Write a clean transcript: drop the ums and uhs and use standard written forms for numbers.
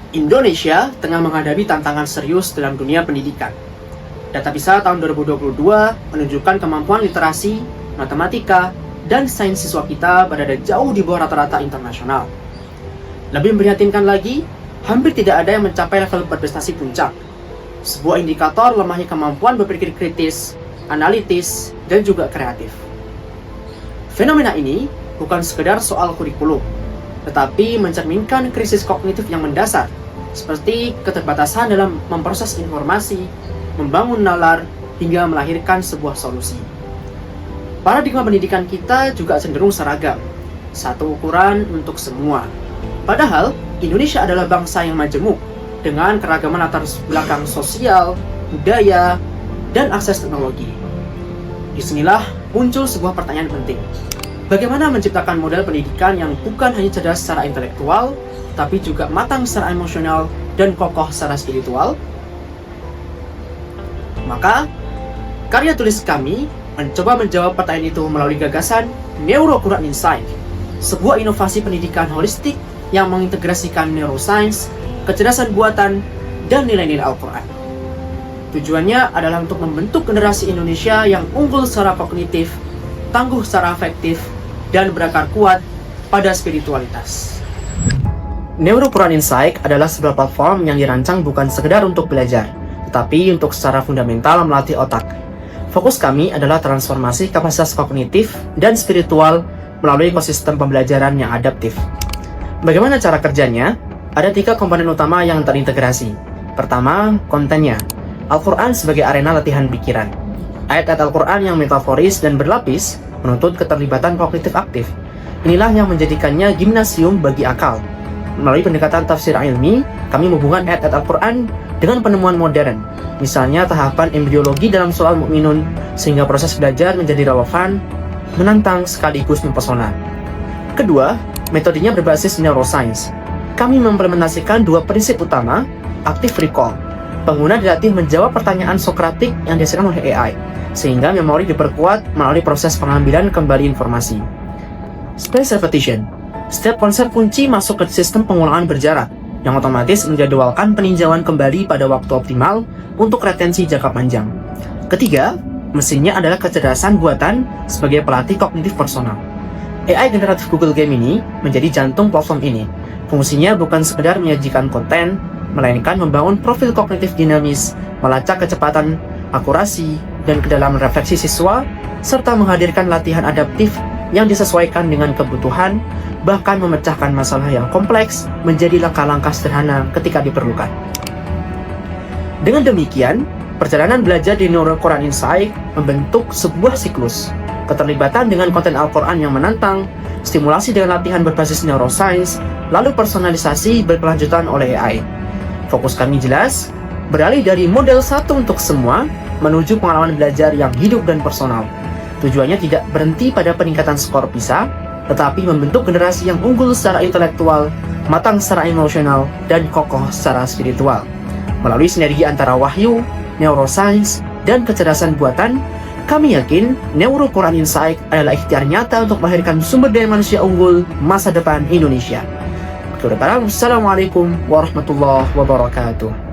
Indonesia tengah menghadapi tantangan serius dalam dunia pendidikan. Data PISA tahun 2022 menunjukkan kemampuan literasi, matematika, dan sains siswa kita berada jauh di bawah rata-rata internasional. Lebih memprihatinkan lagi, hampir tidak ada yang mencapai level berprestasi puncak. Sebuah indikator lemahnya kemampuan berpikir kritis, analitis, dan juga kreatif. Fenomena ini bukan sekedar soal kurikulum, tetapi mencerminkan krisis kognitif yang mendasar, seperti keterbatasan dalam memproses informasi, membangun nalar, hingga melahirkan sebuah solusi. Paradigma pendidikan kita juga cenderung seragam, satu ukuran untuk semua. Padahal, Indonesia adalah bangsa yang majemuk, dengan keragaman latar belakang sosial, budaya, dan akses teknologi. Disinilah muncul sebuah pertanyaan penting. Bagaimana menciptakan model pendidikan yang bukan hanya cerdas secara intelektual, tapi juga matang secara emosional dan kokoh secara spiritual? Maka, karya tulis kami mencoba menjawab pertanyaan itu melalui gagasan Neuro-Quran Insight, sebuah inovasi pendidikan holistik yang mengintegrasikan neuroscience, kecerdasan buatan, dan nilai-nilai Al-Quran. Tujuannya adalah untuk membentuk generasi Indonesia yang unggul secara kognitif, tangguh secara afektif, dan berakar kuat pada spiritualitas. Neuro-Quran Insight adalah sebuah platform yang dirancang bukan sekedar untuk belajar, tetapi untuk secara fundamental melatih otak. Fokus kami adalah transformasi kapasitas kognitif dan spiritual melalui ekosistem pembelajaran yang adaptif. Bagaimana cara kerjanya? Ada 3 komponen utama yang terintegrasi. Pertama, kontennya. Al-Quran sebagai arena latihan pikiran. Ayat-ayat Al-Quran yang metaforis dan berlapis menuntut keterlibatan kognitif aktif. Inilah yang menjadikannya gimnasium bagi akal. Melalui pendekatan tafsir ilmi, kami menghubungkan ayat-ayat Al-Quran dengan penemuan modern. Misalnya tahapan embriologi dalam soal Mukminun, sehingga proses belajar menjadi relevan, menantang sekaligus mempesona. Kedua, metodenya berbasis neuroscience. Kami mengimplementasikan 2 prinsip utama, active recall. Pengguna dilatih menjawab pertanyaan sokratik yang dihasilkan oleh AI, sehingga memori diperkuat melalui proses pengambilan kembali informasi. Space repetition. Setiap konsep kunci masuk ke sistem pengulangan berjarak, yang otomatis menjadwalkan peninjauan kembali pada waktu optimal untuk retensi jangka panjang. Ketiga, mesinnya adalah kecerdasan buatan sebagai pelatih kognitif personal. AI generatif Google Game ini menjadi jantung platform ini. Fungsinya bukan sekedar menyajikan konten, melainkan membangun profil kognitif dinamis, melacak kecepatan, akurasi, dan kedalaman refleksi siswa, serta menghadirkan latihan adaptif yang disesuaikan dengan kebutuhan, bahkan memecahkan masalah yang kompleks menjadi langkah-langkah sederhana ketika diperlukan. Dengan demikian, perjalanan belajar di Neuro-Quran Insight membentuk sebuah siklus. Keterlibatan dengan konten Al-Quran yang menantang, stimulasi dengan latihan berbasis neuroscience, lalu personalisasi berkelanjutan oleh AI. Fokus kami jelas, beralih dari model satu untuk semua, menuju pengalaman belajar yang hidup dan personal. Tujuannya tidak berhenti pada peningkatan skor PISA, tetapi membentuk generasi yang unggul secara intelektual, matang secara emosional, dan kokoh secara spiritual. Melalui sinergi antara wahyu, neuroscience, dan kecerdasan buatan, kami yakin Neuro-Quran Insight adalah ikhtiar nyata untuk melahirkan sumber daya manusia unggul masa depan Indonesia. Assalamualaikum warahmatullahi wabarakatuh.